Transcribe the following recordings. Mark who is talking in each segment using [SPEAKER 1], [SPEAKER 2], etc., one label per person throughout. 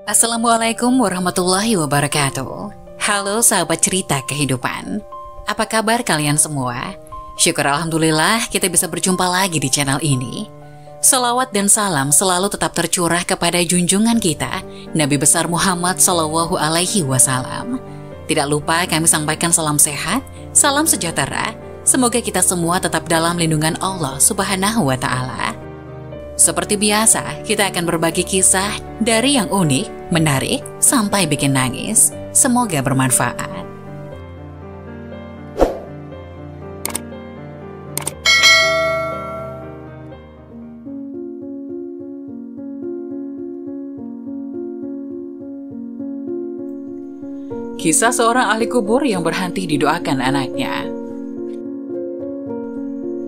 [SPEAKER 1] Assalamualaikum warahmatullahi wabarakatuh. Halo sahabat cerita kehidupan. Apa kabar kalian semua? Syukur alhamdulillah kita bisa berjumpa lagi di channel ini. Salawat dan salam selalu tetap tercurah kepada junjungan kita, Nabi besar Muhammad SAW. Tidak lupa kami sampaikan salam sehat, salam sejahtera. Semoga kita semua tetap dalam lindungan Allah Subhanahu wa Ta'ala. Seperti biasa, kita akan berbagi kisah dari yang unik, menarik, sampai bikin nangis. Semoga bermanfaat. Kisah seorang ahli kubur yang berhenti didoakan anaknya.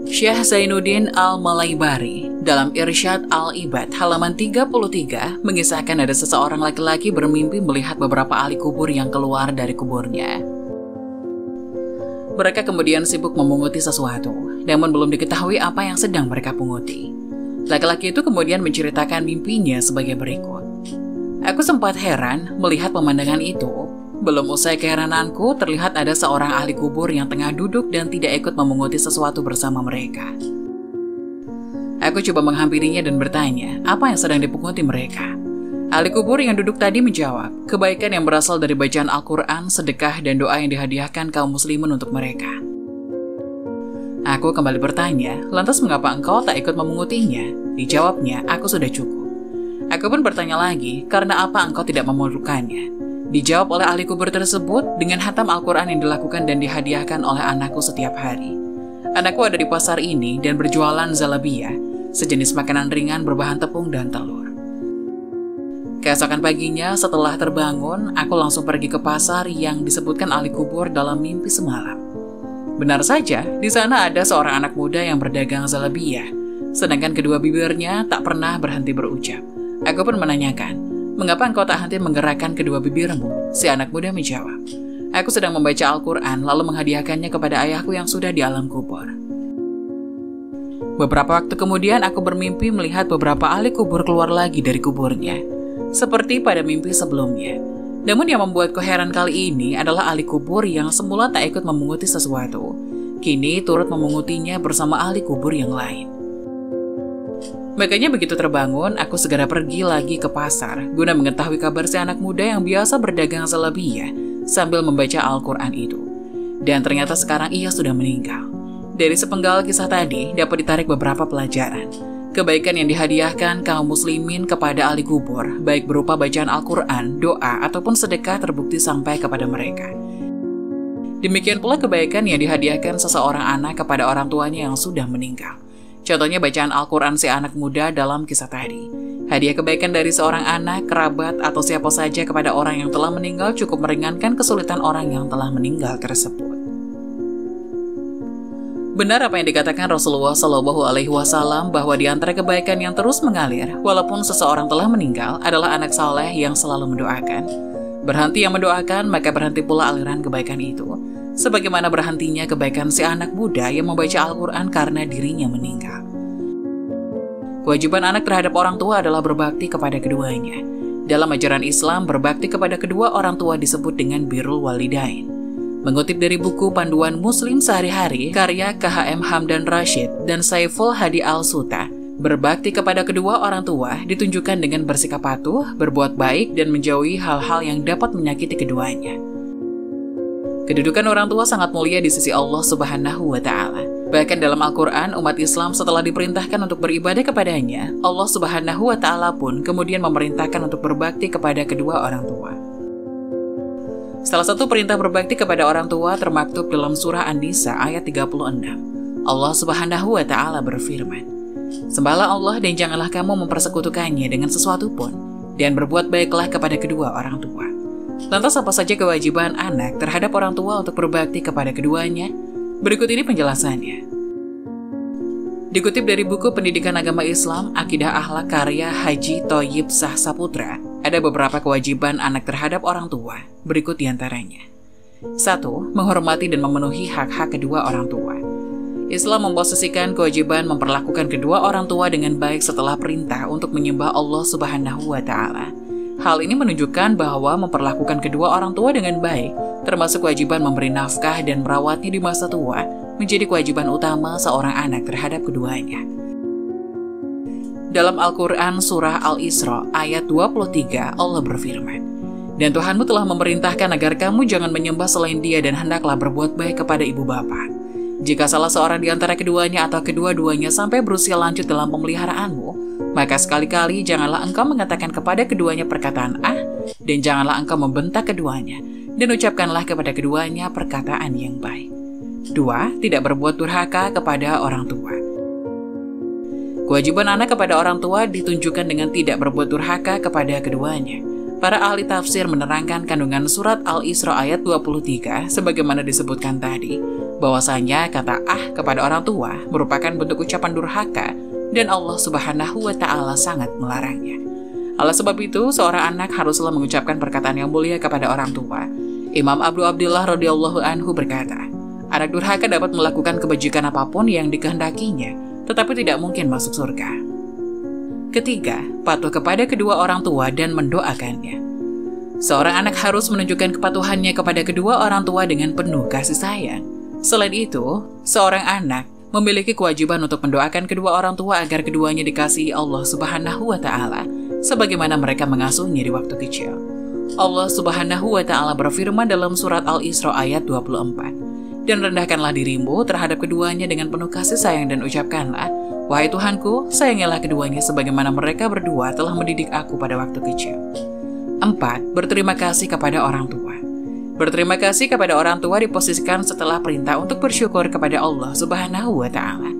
[SPEAKER 1] Syekh Zainuddin Al-Malaybari dalam Irsyad Al-Ibad halaman 33 mengisahkan ada seseorang laki-laki bermimpi melihat beberapa ahli kubur yang keluar dari kuburnya. Mereka kemudian sibuk memunguti sesuatu, namun belum diketahui apa yang sedang mereka punguti. Laki-laki itu kemudian menceritakan mimpinya sebagai berikut. Aku sempat heran melihat pemandangan itu. Belum usai keherananku, terlihat ada seorang ahli kubur yang tengah duduk dan tidak ikut memunguti sesuatu bersama mereka. Aku coba menghampirinya dan bertanya, apa yang sedang dipunguti mereka? Ahli kubur yang duduk tadi menjawab, kebaikan yang berasal dari bacaan Al-Quran, sedekah, dan doa yang dihadiahkan kaum muslimin untuk mereka. Aku kembali bertanya, lantas mengapa engkau tak ikut memungutinya? Dijawabnya, aku sudah cukup. Aku pun bertanya lagi, karena apa engkau tidak memerlukannya? Dijawab oleh ahli kubur tersebut dengan hatam Al-Quran yang dilakukan dan dihadiahkan oleh anakku setiap hari. Anakku ada di pasar ini dan berjualan zalabiyah, sejenis makanan ringan berbahan tepung dan telur. Keesokan paginya setelah terbangun, aku langsung pergi ke pasar yang disebutkan ahli kubur dalam mimpi semalam. Benar saja, di sana ada seorang anak muda yang berdagang zalabiyah, sedangkan kedua bibirnya tak pernah berhenti berucap. Aku pun menanyakan, mengapa engkau tak henti menggerakkan kedua bibirmu? Si anak muda menjawab, aku sedang membaca Al-Quran lalu menghadiahkannya kepada ayahku yang sudah di alam kubur. Beberapa waktu kemudian aku bermimpi melihat beberapa ahli kubur keluar lagi dari kuburnya, seperti pada mimpi sebelumnya. Namun yang membuatku heran kali ini adalah ahli kubur yang semula tak ikut memunguti sesuatu, kini turut memungutinya bersama ahli kubur yang lain. Makanya begitu terbangun, aku segera pergi lagi ke pasar guna mengetahui kabar si anak muda yang biasa berdagang zalabiyah sambil membaca Al-Quran itu. Dan ternyata sekarang ia sudah meninggal. Dari sepenggal kisah tadi dapat ditarik beberapa pelajaran. Kebaikan yang dihadiahkan kaum muslimin kepada ahli kubur, baik berupa bacaan Al-Quran, doa, ataupun sedekah terbukti sampai kepada mereka. Demikian pula kebaikan yang dihadiahkan seseorang anak kepada orang tuanya yang sudah meninggal. Contohnya bacaan Al-Quran si anak muda dalam kisah tadi. Hadiah kebaikan dari seorang anak, kerabat, atau siapa saja kepada orang yang telah meninggal cukup meringankan kesulitan orang yang telah meninggal tersebut. Benar apa yang dikatakan Rasulullah SAW bahwa di antara kebaikan yang terus mengalir, walaupun seseorang telah meninggal, adalah anak saleh yang selalu mendoakan. Berhenti yang mendoakan, maka berhenti pula aliran kebaikan itu. Sebagaimana berhentinya kebaikan si anak muda yang membaca Al-Quran karena dirinya meninggal. Kewajiban anak terhadap orang tua adalah berbakti kepada keduanya. Dalam ajaran Islam, berbakti kepada kedua orang tua disebut dengan birrul walidain. Mengutip dari buku Panduan Muslim Sehari-hari, karya KHM Hamdan Rashid dan Saiful Hadi Al-Suta, berbakti kepada kedua orang tua ditunjukkan dengan bersikap patuh, berbuat baik, dan menjauhi hal-hal yang dapat menyakiti keduanya. Kedudukan orang tua sangat mulia di sisi Allah Subhanahu wa Ta'ala. Bahkan dalam Al-Quran, umat Islam setelah diperintahkan untuk beribadah kepadanya, Allah Subhanahu wa Ta'ala pun kemudian memerintahkan untuk berbakti kepada kedua orang tua. Salah satu perintah berbakti kepada orang tua termaktub dalam surah An-Nisa ayat 36. Allah Subhanahu wa Ta'ala berfirman, sembahlah Allah dan janganlah kamu mempersekutukannya dengan sesuatu pun, dan berbuat baiklah kepada kedua orang tua. Lantas apa saja kewajiban anak terhadap orang tua untuk berbakti kepada keduanya? Berikut ini penjelasannya. Dikutip dari buku Pendidikan Agama Islam, Akidah Akhlak karya Haji Thoyib Shah Saputra, ada beberapa kewajiban anak terhadap orang tua. Berikut diantaranya. 1. Menghormati dan memenuhi hak-hak kedua orang tua. Islam memposisikan kewajiban memperlakukan kedua orang tua dengan baik setelah perintah untuk menyembah Allah Subhanahu wa Ta'ala. Hal ini menunjukkan bahwa memperlakukan kedua orang tua dengan baik, termasuk kewajiban memberi nafkah dan merawatnya di masa tua, menjadi kewajiban utama seorang anak terhadap keduanya. Dalam Al-Quran Surah Al-Isra ayat 23, Allah berfirman, "Dan Tuhanmu telah memerintahkan agar kamu jangan menyembah selain Dia dan hendaklah berbuat baik kepada ibu bapa. Jika salah seorang di antara keduanya atau kedua-duanya sampai berusia lanjut dalam pemeliharaanmu, maka sekali-kali janganlah engkau mengatakan kepada keduanya perkataan dan janganlah engkau membentak keduanya, dan ucapkanlah kepada keduanya perkataan yang baik." 2. Tidak berbuat durhaka kepada orang tua. Kewajiban anak kepada orang tua ditunjukkan dengan tidak berbuat durhaka kepada keduanya. Para ahli tafsir menerangkan kandungan surat Al-Isra ayat 23 sebagaimana disebutkan tadi, bahwasanya kata kepada orang tua merupakan bentuk ucapan durhaka dan Allah Subhanahu wa Ta'ala sangat melarangnya. Oleh sebab itu, seorang anak haruslah mengucapkan perkataan yang mulia kepada orang tua. Imam Abu Abdullah radhiyallahu anhu berkata, anak durhaka dapat melakukan kebajikan apapun yang dikehendakinya, tetapi tidak mungkin masuk surga. Ketiga, patuh kepada kedua orang tua dan mendoakannya. Seorang anak harus menunjukkan kepatuhannya kepada kedua orang tua dengan penuh kasih sayang. Selain itu, seorang anak memiliki kewajiban untuk mendoakan kedua orang tua agar keduanya dikasihi Allah Subhanahu wa Ta'ala, sebagaimana mereka mengasuhnya di waktu kecil. Allah Subhanahu wa Ta'ala berfirman dalam surat Al-Isra ayat 24, "Dan rendahkanlah dirimu terhadap keduanya dengan penuh kasih sayang dan ucapkanlah, wahai Tuhanku, sayangilah keduanya sebagaimana mereka berdua telah mendidik aku pada waktu kecil." 4. Berterima kasih kepada orang tua. Berterima kasih kepada orang tua diposisikan setelah perintah untuk bersyukur kepada Allah Subhanahu wa Ta'ala.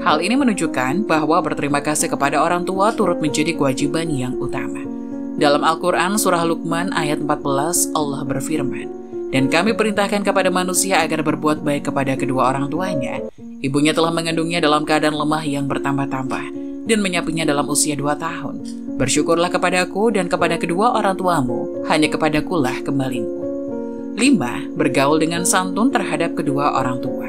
[SPEAKER 1] Hal ini menunjukkan bahwa berterima kasih kepada orang tua turut menjadi kewajiban yang utama. Dalam Al-Quran Surah Luqman ayat 14, Allah berfirman, "Dan kami perintahkan kepada manusia agar berbuat baik kepada kedua orang tuanya. Ibunya telah mengandungnya dalam keadaan lemah yang bertambah-tambah dan menyapinya dalam usia 2 tahun. Bersyukurlah kepadaku dan kepada kedua orang tuamu, hanya kepadakulah kembalimu." 5. Bergaul dengan santun terhadap kedua orang tua.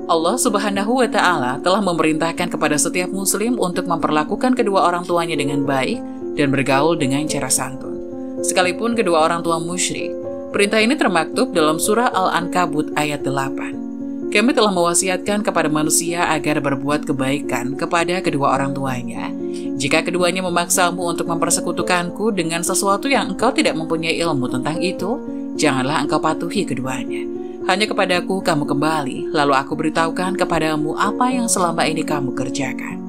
[SPEAKER 1] Allah Subhanahu wa Ta'ala telah memerintahkan kepada setiap muslim untuk memperlakukan kedua orang tuanya dengan baik dan bergaul dengan cara santun. Sekalipun kedua orang tua musyrik, perintah ini termaktub dalam surah Al-Ankabut ayat 8. Kami telah mewasiatkan kepada manusia agar berbuat kebaikan kepada kedua orang tuanya. Jika keduanya memaksamu untuk mempersekutukanku dengan sesuatu yang engkau tidak mempunyai ilmu tentang itu, janganlah engkau patuhi keduanya. Hanya kepadaku kamu kembali, lalu aku beritahukan kepadamu apa yang selama ini kamu kerjakan.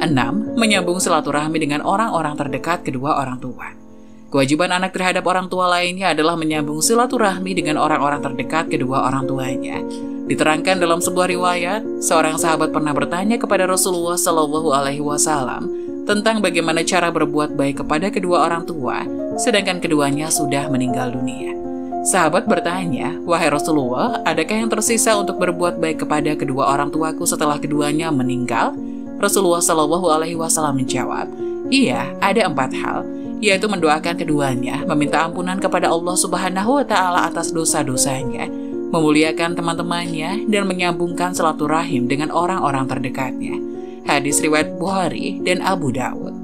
[SPEAKER 1] 6. Menyambung silaturahmi dengan orang-orang terdekat kedua orang tua. Kewajiban anak terhadap orang tua lainnya adalah menyambung silaturahmi dengan orang-orang terdekat kedua orang tuanya. Diterangkan dalam sebuah riwayat, seorang sahabat pernah bertanya kepada Rasulullah Shallallahu Alaihi Wasallam tentang bagaimana cara berbuat baik kepada kedua orang tua, sedangkan keduanya sudah meninggal dunia. Sahabat bertanya, "Wahai Rasulullah, adakah yang tersisa untuk berbuat baik kepada kedua orang tuaku setelah keduanya meninggal?" Rasulullah Shallallahu Alaihi Wasallam menjawab, "Iya, ada 4 hal, yaitu mendoakan keduanya, meminta ampunan kepada Allah Subhanahu wa Ta'ala atas dosa-dosanya, memuliakan teman-temannya, dan menyambungkan silaturahim dengan orang-orang terdekatnya." Hadis riwayat Bukhari dan Abu Dawud.